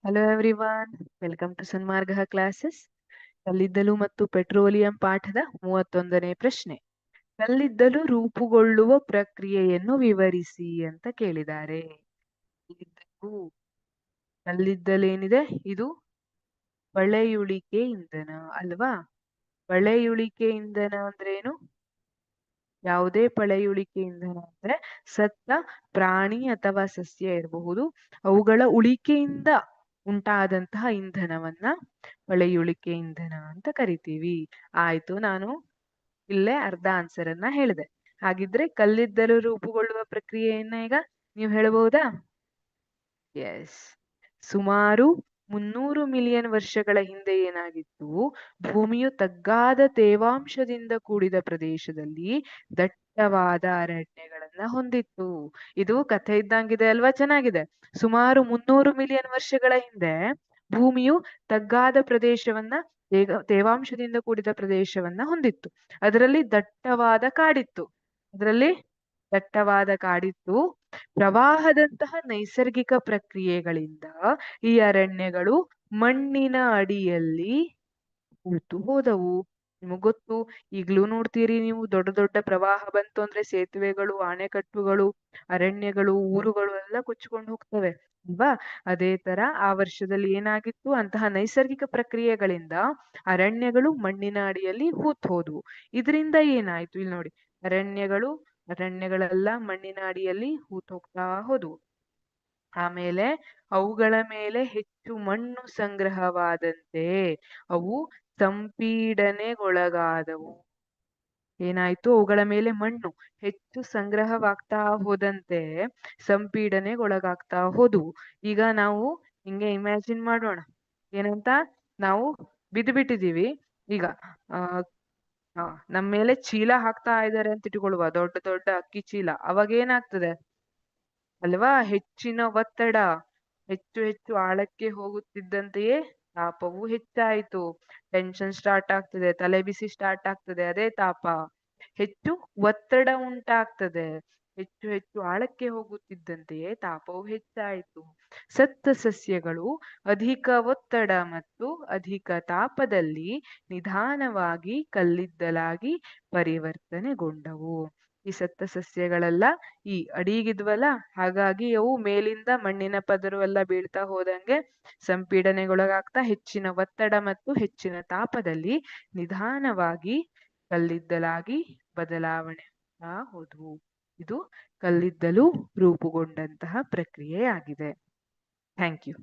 Hello everyone, welcome to Sanmarga classes. ಕಲ್ಲಿದ್ದಲು ಮತ್ತು petroleum ಪಾಠದ 31ನೇ ಪ್ರಶ್ನೆ. ಕಲ್ಲಿದ್ದಲು ರೂಪುಗೊಳ್ಳುವ ಪ್ರಕ್ರಿಯೆಯನ್ನು ವಿವರಿಸಿ ಅಂತ ಕೇಳಿದ್ದಾರೆ. ಕಲ್ಲಿದ್ದಲೇನಿದೆ ಇದು ಪಳೆಯುಳಿಕೆ ಇಂಧನ ಅಲ್ವಾ? ಪಳೆಯುಳಿಕೆ ಇಂಧನ ಅಂದ್ರೆ ಏನು? ಯಾವುದೇ ಪಳೆಯುಳಿಕೆ ಇಂಧನ ಅಂದ್ರೆ ಸತ್ತ ಪ್ರಾಣಿ ಅಥವಾ ಸಸ್ಯ ಇರಬಹುದು, ಅವುಗಳ ಉಳಿಕೆಯಿಂದ ಉಂಟಾದಂತಹ ಇಂಧನವನ್ನ ಪಳೆಯುಳಿಕೆ ಇಂಧನ ಅಂತ ಕರಿತೀವಿ. ಆಯ್ತು, ನಾನು ಇಲ್ಲೇ ಅರ್ಧ ಆನ್ಸರ್ ಅನ್ನ ಹೇಳಿದೆ. ಹಾಗಿದ್ರೆ ಕಲ್ಲಿದ್ದಲು ರೂಪುಗೊಳ್ಳುವ ಪ್ರಕ್ರಿಯೆಯನ್ನ ಈಗ ನೀವು ಹೇಳಬಹುದಾ? ಎಸ್. ಸುಮಾರು 300 ಮಿಲಿಯನ್ ವರ್ಷಗಳ ಹಿಂದೆ ಏನಾಗಿತ್ತು? ಭೂಮಿಯು ತಗ್ಗಾದ ತೇವಾಂಶದಿಂದ ಕೂಡಿದ ಪ್ರದೇಶದಲ್ಲಿ ದಟ್ಟವಾದ ಅರಣ್ಯಗಳನ್ನ ಹೊಂದಿತ್ತು. ಇದು ಕಥೆ ಇದ್ದಂಗಿದೆ ಅಲ್ವಾ? ಚೆನ್ನಾಗಿದೆ. ಸುಮಾರು 300 ಮಿಲಿಯನ್ ವರ್ಷಗಳ ಹಿಂದೆ ಭೂಮಿಯು ತಗ್ಗಾದ ಪ್ರದೇಶವನ್ನ, ತೇವಾಂಶದಿಂದ ಕೂಡಿದ ಪ್ರದೇಶವನ್ನ ಹೊಂದಿತ್ತು. ಅದರಲ್ಲಿ ದಟ್ಟವಾದ ಕಾಡಿತ್ತು. ಪ್ರವಾಹದಂತಹ ನೈಸರ್ಗಿಕ ಪ್ರಕ್ರಿಯೆಗಳಿಂದ ಈ ಅರಣ್ಯಗಳು ಮಣ್ಣಿನ ಅಡಿಯಲ್ಲಿ ಹೂತು ಹೋದವು. ನಿಮಗ್ ಗೊತ್ತು, ಈಗ್ಲೂ ನೋಡ್ತೀರಿ ನೀವು, ದೊಡ್ಡ ದೊಡ್ಡ ಪ್ರವಾಹ ಬಂತು ಅಂದ್ರೆ ಸೇತುವೆಗಳು, ಅಣೆಕಟ್ಟುಗಳು, ಅರಣ್ಯಗಳು, ಊರುಗಳು ಎಲ್ಲ ಕೊಚ್ಚಿಕೊಂಡು ಹೋಗ್ತವೆ ಅಲ್ವಾ? ಅದೇ ತರ ಆ ವರ್ಷದಲ್ಲಿ ಏನಾಗಿತ್ತು? ಅಂತಹ ನೈಸರ್ಗಿಕ ಪ್ರಕ್ರಿಯೆಗಳಿಂದ ಅರಣ್ಯಗಳು ಮಣ್ಣಿನ ಅಡಿಯಲ್ಲಿ ಹೂತ್ ಹೋದ್ವು. ಇದರಿಂದ ಏನಾಯ್ತು? ಇಲ್ಲಿ ನೋಡಿ, ಅರಣ್ಯಗಳೆಲ್ಲ ಮಣ್ಣಿನ ಅಡಿಯಲ್ಲಿ ಹೂತ್ ಹೋಗ್ತಾ ಹೋದ್ವು. ಆಮೇಲೆ ಅವುಗಳ ಮೇಲೆ ಹೆಚ್ಚು ಮಣ್ಣು ಸಂಗ್ರಹವಾದಂತೆ ಅವು ಸಂಪೀಡನೆಗೊಳಗಾದವು. ಏನಾಯ್ತು? ಅವುಗಳ ಮೇಲೆ ಮಣ್ಣು ಹೆಚ್ಚು ಸಂಗ್ರಹವಾಗ್ತಾ ಹೋದಂತೆ ಸಂಪೀಡನೆಗೊಳಗಾಗ್ತಾ ಹೋದವು. ಈಗ ನಾವು ಹಿಂಗೆ ಇಮ್ಯಾಜಿನ್ ಮಾಡೋಣ. ಏನಂತ? ನಾವು ಬಿಟ್ಟಿದೀವಿ. ಈಗ ನಮ್ಮ ಮೇಲೆ ಚೀಲ ಹಾಕ್ತಾ ಇದ್ದಾರೆ ಅಂತ ಇಟ್ಕೊಳ್ಳುವ, ದೊಡ್ಡ ದೊಡ್ಡ ಅಕ್ಕಿ ಚೀಲ. ಅವಾಗ ಏನಾಗ್ತದೆ ಅಲ್ವಾ? ಹೆಚ್ಚಿನ ಒತ್ತಡ, ಹೆಚ್ಚು ಹೆಚ್ಚು ಆಳಕ್ಕೆ ಹೋಗುತ್ತಿದ್ದಂತೆಯೇ ತಾಪವು ಹೆಚ್ಚಾಯಿತು. ಟೆನ್ಷನ್ ಸ್ಟಾರ್ಟ್ ಆಗ್ತದೆ, ತಲೆ ಬಿಸಿ ಸ್ಟಾರ್ಟ್ ಆಗ್ತದೆ. ಅದೇ ತಾಪ. ಹೆಚ್ಚು ಒತ್ತಡ ಉಂಟಾಗ್ತದೆ. ಹೆಚ್ಚು ಹೆಚ್ಚು ಆಳಕ್ಕೆ ಹೋಗುತ್ತಿದ್ದಂತೆಯೇ ತಾಪವು ಹೆಚ್ಚಾಯಿತು. ಸತ್ತ ಸಸ್ಯಗಳು ಅಧಿಕ ಒತ್ತಡ ಮತ್ತು ಅಧಿಕ ತಾಪದಲ್ಲಿ ನಿಧಾನವಾಗಿ ಕಲ್ಲಿದ್ದಲಾಗಿ ಪರಿವರ್ತನೆಗೊಂಡವು. ಈ ಸತ್ತ ಸಸ್ಯಗಳೆಲ್ಲ ಈ ಅಡಿಗಿದ್ವಲ್ಲ, ಹಾಗಾಗಿ ಅವು ಮೇಲಿಂದ ಮಣ್ಣಿನ ಪದರು ಎಲ್ಲ ಬೀಳ್ತಾ ಹೋದಂಗೆ ಸಂಪೀಡನೆಗೊಳಗಾಗ್ತಾ ಹೆಚ್ಚಿನ ಒತ್ತಡ ಮತ್ತು ಹೆಚ್ಚಿನ ತಾಪದಲ್ಲಿ ನಿಧಾನವಾಗಿ ಕಲ್ಲಿದ್ದಲಾಗಿ ಬದಲಾವಣೆ ಹೋದ್ವು. ಇದು ಕಲ್ಲಿದ್ದಲು ರೂಪುಗೊಂಡಂತಹ ಪ್ರಕ್ರಿಯೆಯಾಗಿದೆ. Thank you.